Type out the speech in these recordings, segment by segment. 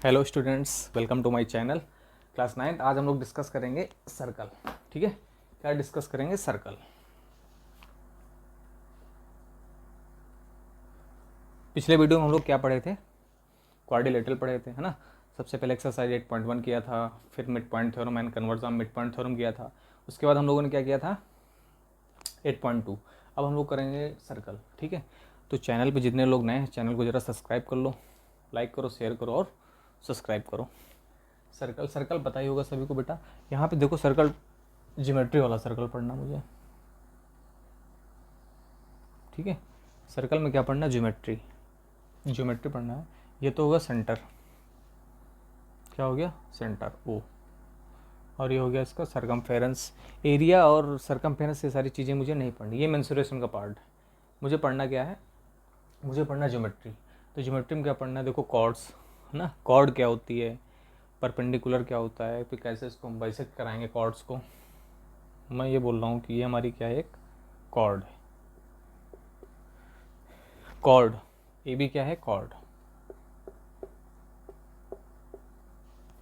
Hello students, welcome to my channel class 9। आज हम लोग डिस्कस करेंगे सर्कल। ठीक है, क्या डिस्कस करेंगे? सर्कल। पिछले वीडियो में हम लोग क्या पढ़े थे? क्वाड्रिलेटरल पढ़े थे, है ना। सबसे पहले एक्सरसाइज 8.1 किया था, फिर mid point theorem and conversion mid point theorem किया था। उसके बाद हम लोगों ने क्या किया था? 8.2। अब हम लोग करेंगे सर्कल। ठीक है, तो चैनल पे जितने लोग नए हैं चैनल को ज़रा सब्सक्राइब कर लो, लाइक करो, शेयर करो और सब्सक्राइब करो। सर्कल सर्कल पता ही होगा सभी को बेटा। यहाँ पे देखो, सर्कल ज्योमेट्री वाला सर्कल पढ़ना मुझे। ठीक है, सर्कल में क्या पढ़ना? ज्योमेट्री, ज्योमेट्री पढ़ना है। ये तो होगा सेंटर, क्या हो गया? Centre O. और ये हो गया इसका सरकमफेरेंस। एरिया और सरकमफेरेंस ये सारी चीज़ें मुझे नहीं पढ़नी, ये मेंसुरेशन का पार्ट है। मुझे पढ़ना क्या है? मुझे पढ़ना ज्योमेट्री। तो ज्योमेट्री में क्या पढ़ना है? देखो, कॉर्ड्स, है ना। कॉर्ड क्या होती है, परपेंडिकुलर क्या होता है, फिर कैसे इसको हम बाइसेक्ट कराएंगे कॉर्ड्स को। मैं ये बोल रहा हूँ कि ये हमारी क्या है? एक कॉर्ड है। कॉर्ड, ए भी क्या है? कॉर्ड।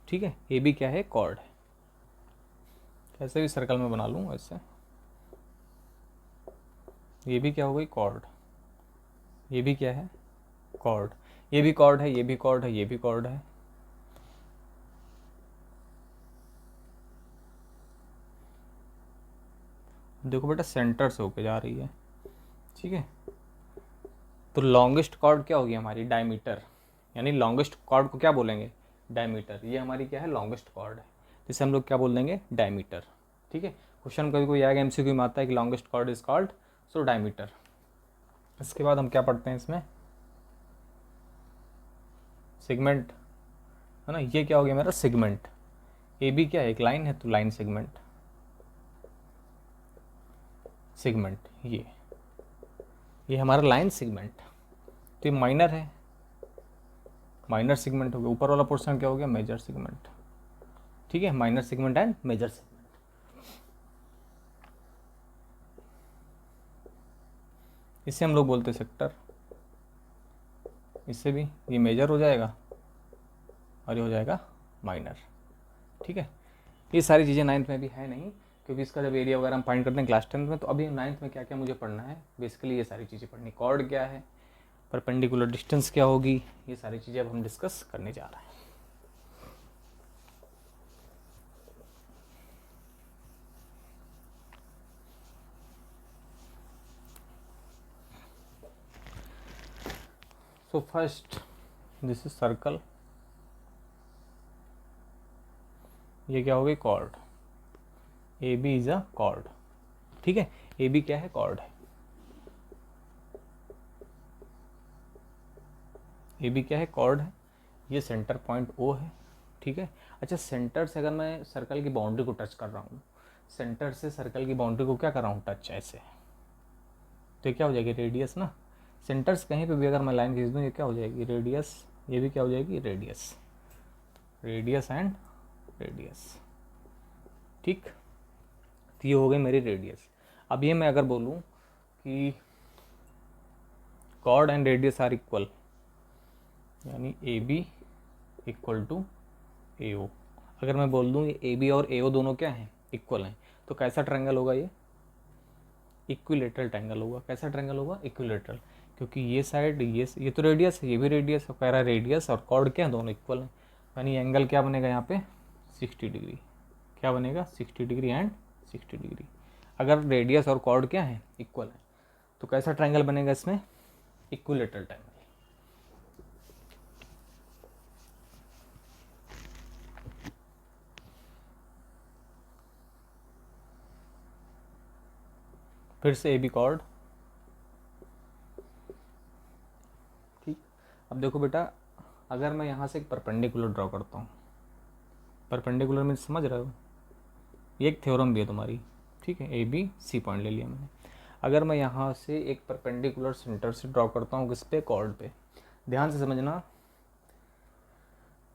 ठीक है, ए भी क्या है? कॉर्ड है। कैसे भी सर्कल में बना लूँ ऐसे। ये भी क्या हो गई? कॉर्ड। ये भी क्या है? कॉर्ड। ये भी कॉर्ड है, ये भी कॉर्ड है, ये भी कॉर्ड है। देखो बेटा, सेंटर से होके जा रही है। ठीक है, तो लॉन्गेस्ट कॉर्ड क्या होगी हमारी? डायमीटर। यानी लॉन्गेस्ट कॉर्ड को क्या बोलेंगे? डायमीटर। ये हमारी क्या है? लॉन्गेस्ट कॉर्ड है, जिसे हम लोग क्या बोल देंगे? डायमीटर। ठीक है, क्वेश्चन कभी कोई आएगा एमसीक्यू में आता है कि longest chord is called so diameter. इसके बाद हम क्या पढ़ते हैं इसमें? सेगमेंट, है ना। ये क्या हो गया मेरा? सेगमेंट। ए बी क्या है? एक लाइन है, तो लाइन सेगमेंट। सेगमेंट ये हमारा लाइन सेगमेंट। तो ये माइनर है, माइनर सेगमेंट हो गया। ऊपर वाला पोर्शन क्या हो गया? Major segment. ठीक है, minor segment and major segment. इसे हम लोग बोलते हैं सेक्टर। इससे भी ये मेजर हो जाएगा और ये हो जाएगा माइनर। ठीक है, ये सारी चीज़ें नाइन्थ में भी है नहीं, क्योंकि इसका जब एरिया वगैरह हम फाइंड करते हैं क्लास 10th में। तो अभी नाइन्थ में क्या क्या मुझे पढ़ना है? बेसिकली ये सारी चीज़ें पढ़नी। कॉर्ड क्या है, परपेंडिकुलर डिस्टेंस क्या होगी, ये सारी चीज़ें अब हम डिस्कस करने जा रहे हैं। So first, this is circle. ये क्या हो गई? Chord. A B is a chord. ठीक है, ए बी क्या है? कॉर्ड है। ए बी क्या है? कॉर्ड है। ये सेंटर पॉइंट ओ है। ठीक है, अच्छा, सेंटर से अगर मैं सर्कल की बाउंड्री को टच कर रहा हूँ, सेंटर से सर्कल की बाउंड्री को क्या कर रहा हूँ? टच, ऐसे। तो ये क्या हो जाएगी? रेडियस ना। सेंटर से कहीं पे भी अगर मैं लाइन खींच दूँ, ये क्या हो जाएगी? रेडियस। ये भी क्या हो जाएगी? रेडियस। Radius and radius. ठीक, तो ये हो गई मेरी रेडियस। अब ये मैं अगर बोलूँ कि chord and radius are equal, यानी A B equal to A O. अगर मैं बोल दूँ ये ए बी और ए ओ दोनों क्या हैं? इक्वल हैं, तो कैसा ट्रायंगल होगा ये? इक्विलेटरल ट्रायंगल होगा। कैसा ट्रायंगल होगा? इक्विलेटरल। क्योंकि ये साइड, ये तो रेडियस है, ये भी रेडियस है। कह रहा है रेडियस और कॉर्ड क्या है? दोनों इक्वल हैं। यानी एंगल क्या बनेगा यहाँ पे? 60 डिग्री। क्या बनेगा? 60 डिग्री एंड 60 डिग्री। अगर रेडियस और कॉर्ड क्या है? इक्वल है, तो कैसा ट्रायंगल बनेगा इसमें? Equilateral triangle. फिर से ए बी कॉर्ड। ठीक, अब देखो बेटा, अगर मैं यहाँ से एक परपेंडिकुलर ड्रॉ करता हूँ, परपेंडिकुलर में समझ रहे हो, ये एक थ्योरम भी है तुम्हारी। ठीक है, ए बी सी पॉइंट ले लिया मैंने। अगर मैं यहाँ से एक परपेंडिकुलर सेंटर से ड्रॉ करता हूँ, किस पे? कॉर्ड पे। ध्यान से समझना,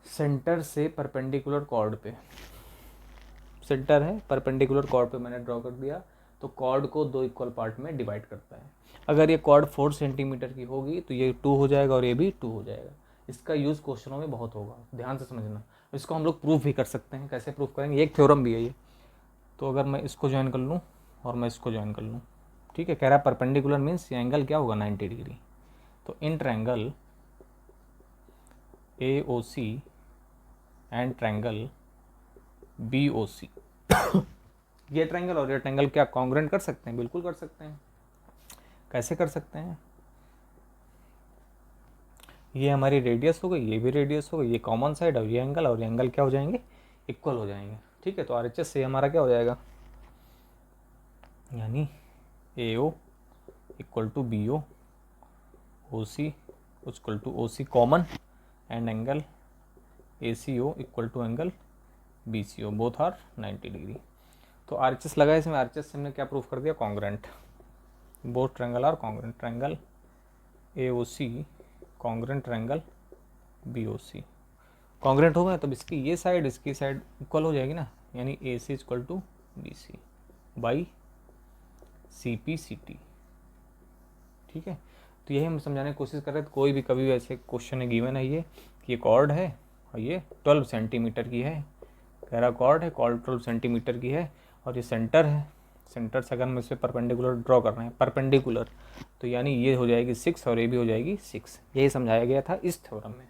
सेंटर से परपेंडिकुलर कॉर्ड पे, सेंटर है, परपेंडिकुलर कॉर्ड पे मैंने ड्रॉ कर दिया, तो कॉर्ड को दो इक्वल पार्ट में डिवाइड करता है। अगर ये कॉर्ड 4 सेंटीमीटर की होगी तो ये 2 हो जाएगा और ये भी 2 हो जाएगा। इसका यूज़ क्वेश्चनों में बहुत होगा, ध्यान से समझना। इसको हम लोग प्रूफ भी कर सकते हैं। कैसे प्रूफ करेंगे, एक थ्योरम भी है ये। तो अगर मैं इसको ज्वाइन कर लूँ और मैं इसको ज्वाइन कर लूँ, ठीक है, कह रहा है परपेंडिकुलर मीन्स ये एंगल क्या होगा 90 डिग्री। तो इन triangle AOC and triangle BOC ये ट्रायंगल और ये ट्रायंगल क्या कॉन्ग्रुएंट कर सकते हैं? बिल्कुल कर सकते हैं। कैसे कर सकते हैं? ये हमारी रेडियस हो गई, ये भी रेडियस हो गई, ये कॉमन साइड और ये एंगल क्या हो जाएंगे? इक्वल हो जाएंगे। ठीक है, तो RHS से हमारा क्या हो जाएगा, यानी AO equal to BO, OC equal to OC common and angle ACO equal to angle BCO, both are 90 degree. तो RHS लगा है इसमें, RHS से हमने क्या प्रूफ कर दिया? Congruent, both triangle are congruent, triangle AOC congruent triangle BOC। Congruent हो गया तब इसकी ये साइड इसकी साइड इक्वल हो जाएगी ना, यानी AC equal to BC by CP/CT। ठीक है, तो यही हम समझाने की कोशिश कर रहे थे। कोई भी कभी भी ऐसे क्वेश्चन है गिवन है ये कि ये कॉर्ड है और ये 12 सेंटीमीटर की है, कह रहा कॉर्ड है, कॉर्ड 12 सेंटीमीटर की है और ये सेंटर है। सेंटर से अगर हम इस पर परपेंडिकुलर ड्रॉ कर रहे हैं, परपेंडिकुलर, तो यानी ये हो जाएगी 6 और ये भी हो जाएगी 6। यही समझाया गया था इस थ्योरम में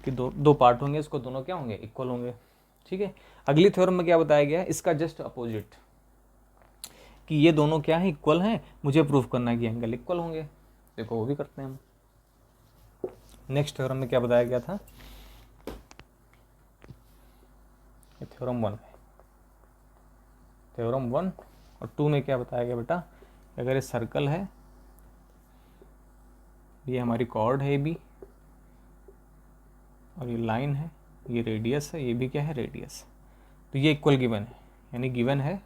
कि दो पार्ट होंगे, इसको दोनों क्या होंगे? इक्वल होंगे। ठीक है, अगली थ्योरम में क्या बताया गया है? इसका जस्ट अपोजिट, कि ये दोनों क्या है? इक्वल हैं। मुझे प्रूफ करना है कि एंगल इक्वल होंगे। देखो वो भी करते हैं हम। नेक्स्ट थ्योरम में क्या बताया गया था? ये थ्योरम 1 है। थ्योरम 1 और 2 में क्या बताया गया बेटा? अगर ये सर्कल है, ये हमारी कॉर्ड है AB और ये लाइन है, ये रेडियस है, ये भी क्या है? रेडियस। तो ये इक्वल गिवन है, यानी गिवन है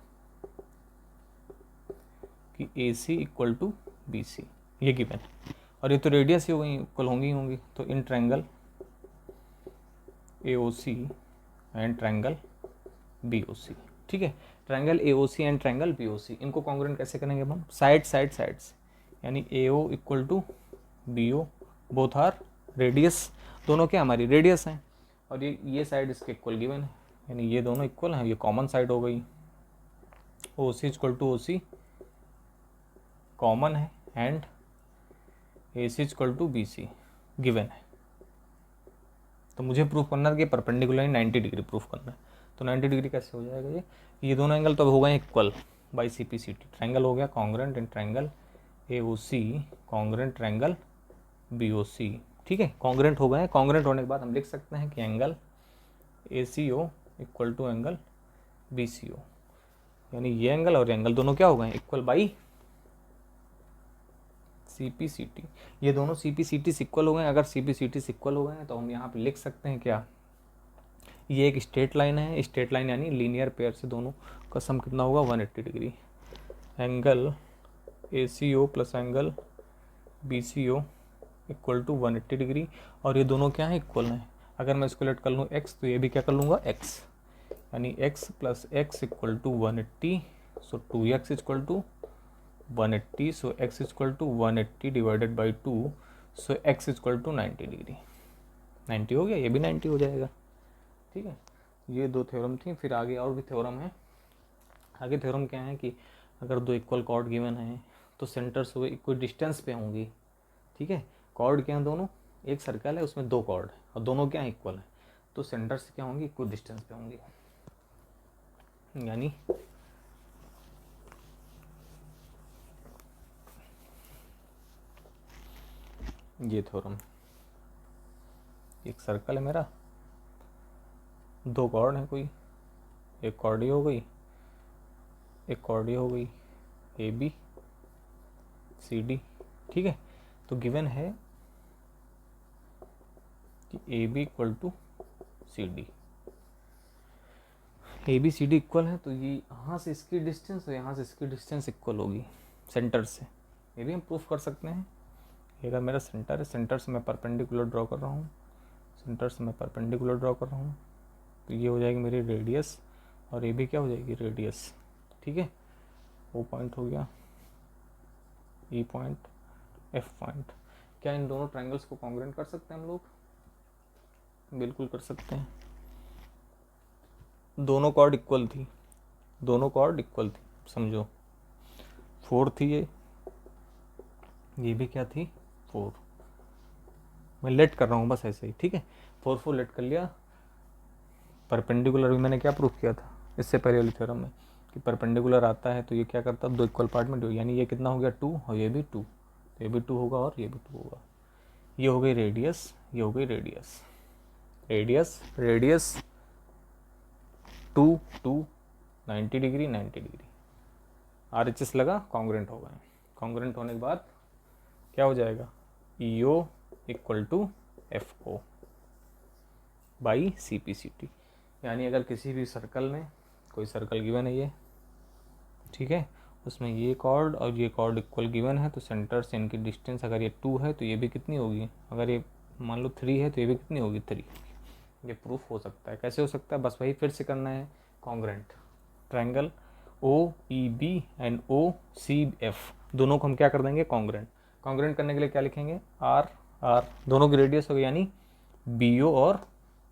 कि AC इक्वल टू BC, ये गिवन है। और ये तो रेडियस ही हो गई, इक्वल होंगी। तो इन triangle AOC and triangle BOC। ठीक है, triangle AOC and triangle BOC, इनको कॉन्ग्रुएंट कैसे करेंगे हम? साइड्स, यानी AO equal to BO, both are radius, दोनों क्या हमारी रेडियस हैं। और ये साइड इसके इक्वल गिवन है, यानी ये दोनों इक्वल हैं, ये कॉमन साइड हो गई। OC equal to OC common है and AC equal to BC given है। तो मुझे प्रूफ करना है कि परपेंडिकुलर 90 डिग्री प्रूफ करना है। तो 90 डिग्री कैसे हो जाएगा? ये दोनों एंगल तो हो गए इक्वल बाई CP/CT। ट्रायंगल हो गया कॉन्ग्रुएंट इन triangle AOC congruent triangle BOC। ठीक है, कॉन्ग्रुएंट हो गए। कॉन्ग्रुएंट होने के बाद हम लिख सकते हैं कि angle ACO equal to angle BCO, यानी ये एंगल और एंगल दोनों क्या हो गए? Equal by CP/CT। ये दोनों CP/CT से इक्वल हो गए। अगर CP/CT से इक्वल हो गए तो हम यहाँ पे लिख सकते हैं क्या? ये एक स्ट्रेट लाइन है, स्ट्रेट लाइन यानी लीनियर पेयर से दोनों का सम कितना होगा? 180 degree. Angle ACO plus angle BCO equal to 180 degree. और ये दोनों क्या है? इक्वल हैं। अगर मैं इसको लेट कर लूँ x, तो ये भी क्या कर लूँगा? x, यानी x plus x equal to 180। So 2x equal to 180, so x equal to 180 divided by 2, so x equal to 90 degree. 90 हो गया, ये भी 90 हो जाएगा। ठीक है, ये दो थ्योरम थी। फिर आगे और भी थ्योरम है। आगे थ्योरम क्या है कि अगर दो इक्वल कॉर्ड गिवन है तो सेंटर्स हुए इक्वल डिस्टेंस पे होंगी। ठीक है, कॉर्ड क्या है? दोनों, एक सर्कल है उसमें दो कॉर्ड है और दोनों क्या है? इक्वल है। तो सेंटर्स क्या होंगी? इक्वल डिस्टेंस पे होंगी। यानी ये थ्योरम, एक सर्कल है मेरा, दो कॉर्ड है, कोई एक कॉर्ड हो गई, एक कॉर्ड हो गई AB CD। ठीक है, तो गिवन है कि AB equal to CD, AB CD equal है। तो ये यहाँ से इसकी डिस्टेंस और यहाँ से इसकी डिस्टेंस इक्वल होगी सेंटर से। ये भी हम प्रूफ कर सकते हैं। अगर मेरा सेंटर है, सेंटर से मैं परपेंडिकुलर ड्रॉ कर रहा हूँ, सेंटर से मैं परपेंडिकुलर ड्रॉ कर रहा हूँ, तो ये हो जाएगी मेरी रेडियस और ये भी क्या हो जाएगी? रेडियस। ठीक है, O पॉइंट हो गया, E पॉइंट, F पॉइंट। क्या इन दोनों ट्रायंगल्स को कॉन्ग्रुएंट कर सकते हैं हम लोग? बिल्कुल कर सकते हैं। दोनों कॉर्ड इक्वल थी, दोनों कॉर्ड इक्वल थी, समझो 4 थी ये भी क्या थी 4। मैं लेट कर रहा हूँ बस ऐसे ही, ठीक है। 4 लेट कर लिया। परपेंडिकुलर भी मैंने क्या प्रूफ किया था इससे पहले वाली थ्योरम में कि परपेंडिकुलर आता है तो ये क्या करता है, 2 इक्वल पार्ट में डिवाइड, यानी ये कितना हो गया 2 और ये भी 2, तो ये भी 2 होगा और ये भी 2 होगा। ये हो गई रेडियस, ये हो गई radius, radius radius 2 2 90 degree 90 degree. RHS लगा, कॉन्ग्रेंट हो गए। कॉन्ग्रेंट होने के बाद क्या हो जाएगा, EO equal to FO by CPCT। यानी अगर किसी भी सर्कल में, कोई सर्कल गिवन है ये, ठीक है, उसमें ये कॉर्ड और ये कॉर्ड इक्वल गिवन है, तो सेंटर से इनकी डिस्टेंस अगर ये 2 है तो ये भी कितनी होगी, अगर ये मान लो 3 है तो ये भी कितनी होगी 3। ये प्रूफ हो सकता है। कैसे हो सकता है, बस वही फिर से करना है। Congruent triangle OEB and OCF दोनों को हम क्या कर देंगे, कॉन्ग्रेंट। कॉन्ग्रेंट करने के लिए क्या लिखेंगे, R R, दोनों की रेडियस हो गई, यानी BO और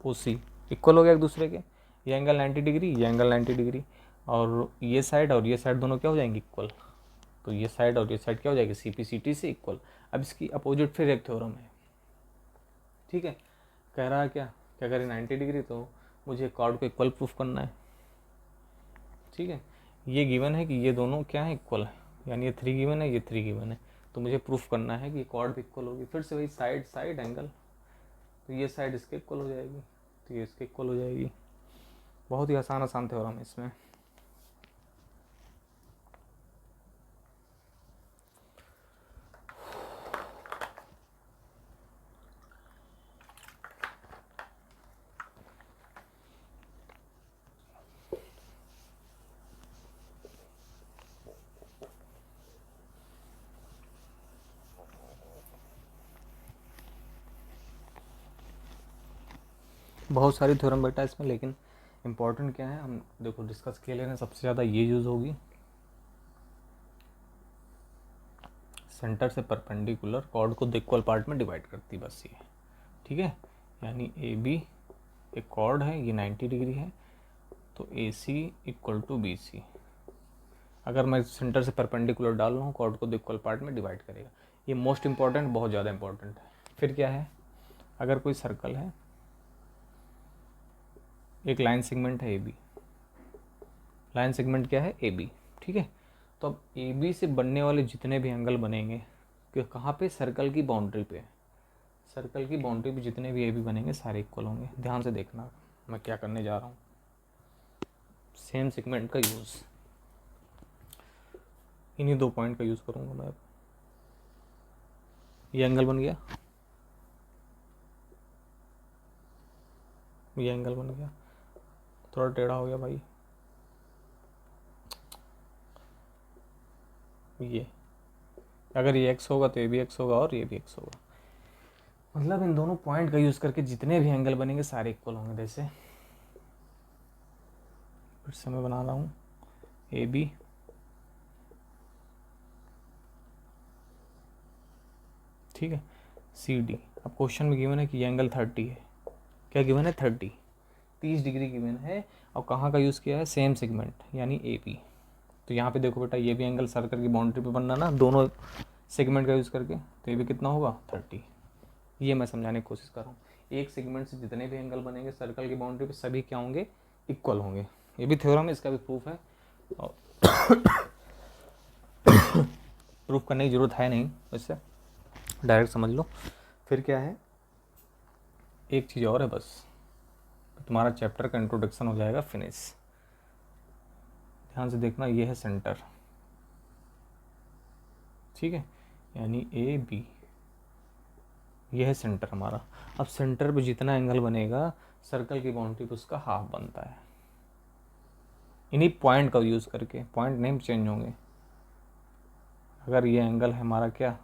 OC इक्वल हो गया एक दूसरे के। ये एंगल 90 डिग्री, ये एंगल 90 डिग्री, और ये साइड दोनों क्या हो जाएंगे इक्वल। तो ये साइड और ये साइड क्या हो जाएगी, CPCT से इक्वल। अब इसकी अपोजिट फिर एक थ्योरम है, ठीक है। कह रहा है क्या करें 90 डिग्री, तो मुझे कॉर्ड को इक्वल प्रूफ करना है, ठीक है। ये गिवन है कि ये दोनों क्या है इक्वल है, यानी ये 3 गिवन है, ये 3 गिवन है, तो मुझे प्रूफ करना है कि कॉर्ड भी इक्वल होगी। फिर से वही साइड साइड एंगल, तो ये साइड इसके इक्वल हो जाएगी, तो ये इसके इक्वल हो जाएगी। बहुत ही आसान आसान थ्योरम है इसमें। बहुत सारी थ्योरम बेटा इसमें, लेकिन इम्पोर्टेंट क्या है हम देखो डिस्कस किए लेना, सबसे ज़्यादा ये यूज़ होगी, सेंटर से परपेंडिकुलर कॉर्ड को इक्वल पार्ट में डिवाइड करती, बस ये, ठीक है। यानी AB एक कॉर्ड है, ये 90 डिग्री है, तो AC इक्वल टू BC। अगर मैं सेंटर से परपेंडिकुलर डाल रहा हूँ, कॉर्ड को इक्वल पार्ट में डिवाइड करेगा। ये मोस्ट इंपॉर्टेंट, बहुत ज़्यादा इंपॉर्टेंट है। फिर क्या है, अगर कोई सर्कल है, एक लाइन सेगमेंट है AB, लाइन सेगमेंट क्या है AB, ठीक है। तो अब AB से बनने वाले जितने भी एंगल बनेंगे कि कहाँ पे, सर्कल की बाउंड्री पे, सर्कल की बाउंड्री पे जितने भी AB बनेंगे सारे इक्वल होंगे। ध्यान से देखना मैं क्या करने जा रहा हूँ, सेम सेगमेंट का यूज़, इन्हीं 2 पॉइंट का यूज़ करूँगा मैं। ये एंगल बन गया, ये एंगल बन गया, थोड़ा टेढ़ा हो गया भाई, ये अगर ये x होगा तो ये भी x होगा और ये भी x होगा। मतलब इन दोनों पॉइंट का यूज़ करके जितने भी एंगल बनेंगे सारे इक्वल होंगे। जैसे फिर से मैं बना रहा हूँ AB, ठीक है, CD। अब क्वेश्चन में गिवन है कि ये एंगल 30 है, क्या गिवन है 30 डिग्री गिवन है, और कहाँ का यूज़ किया है, सेम सेगमेंट यानी AB। तो यहाँ पे देखो बेटा, ये भी एंगल सर्कल की बाउंड्री पे बनना ना, दोनों सेगमेंट का यूज़ करके, तो ये भी कितना होगा 30। ये मैं समझाने की कोशिश कर रहा हूँ, एक सेगमेंट से जितने भी एंगल बनेंगे सर्कल की बाउंड्री पे सभी क्या होंगे, इक्वल होंगे। ये भी थ्योरम है, इसका भी प्रूफ है, और प्रूफ करने की ज़रूरत है नहीं, वैसे डायरेक्ट समझ लो। फिर क्या है, एक चीज़ और है बस, तुम्हारा चैप्टर का इंट्रोडक्शन हो जाएगा फिनिश। ध्यान से देखना, ये है सेंटर, ठीक है, यानी AB, ये है सेंटर हमारा। अब सेंटर पे जितना एंगल बनेगा सर्कल की बाउंड्री पे उसका हाफ बनता है, इन्हीं पॉइंट का यूज़ करके। पॉइंट नेम चेंज होंगे। अगर ये एंगल है हमारा क्या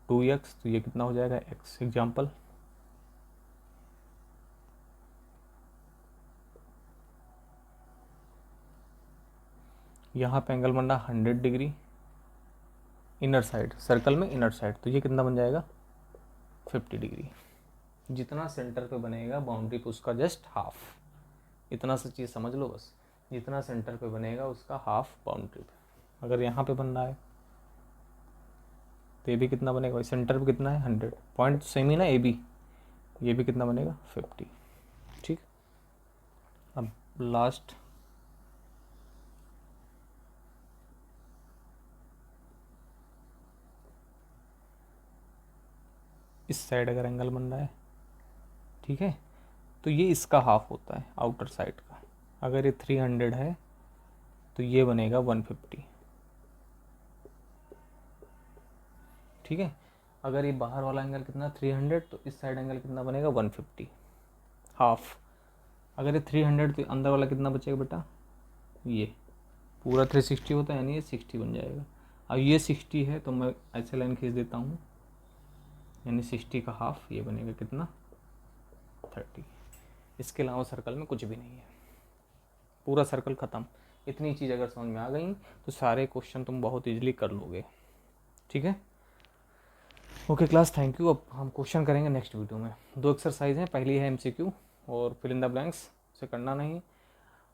2x, तो ये कितना हो जाएगा x। एग्जाम्पल, यहाँ पे एंगल बन रहा 100 डिग्री इनर साइड, सर्कल में इनर साइड, तो ये कितना बन जाएगा 50 डिग्री। जितना सेंटर पे बनेगा बाउंड्री पे उसका जस्ट हाफ, इतना सा चीज़ समझ लो बस, जितना सेंटर पे बनेगा उसका हाफ बाउंड्री पे। अगर यहाँ पे बन रहा है तो ये भी कितना बनेगा, सेंटर पे कितना है 100, पॉइंट सेम ही ना ए बी, ये भी कितना बनेगा 50। ठीक, अब लास्ट इस साइड अगर एंगल बन रहा है, ठीक है, तो ये इसका हाफ होता है आउटर साइड का। अगर ये 300 है तो ये बनेगा 150। ठीक है, अगर ये बाहर वाला एंगल कितना 300, तो इस साइड एंगल कितना बनेगा 150 हाफ। अगर ये 300 तो अंदर वाला कितना बचेगा बेटा, ये पूरा 360 होता है, यानी ये 60 बन जाएगा। अब ये 60 है तो मैं ऐसे लाइन खींच देता हूँ, यानी 60 का हाफ ये बनेगा कितना 30। इसके अलावा सर्कल में कुछ भी नहीं है, पूरा सर्कल ख़त्म। इतनी चीज़ अगर समझ में आ गई तो सारे क्वेश्चन तुम बहुत इजीली कर लोगे। ठीक है, ओके क्लास, थैंक यू। अब हम क्वेश्चन करेंगे नेक्स्ट वीडियो में। 2 एक्सरसाइज हैं, पहली है MCQ और फिल इन द ब्लैंक्स से करना नहीं।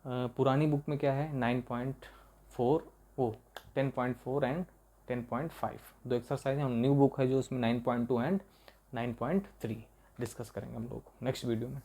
पुरानी बुक में क्या है 9.4 वो 10.4 एंड 10.5 2 एक्सरसाइज है। न्यू बुक है जो उसमें 9.2 एंड 9.3 डिस्कस करेंगे हम लोग नेक्स्ट वीडियो में।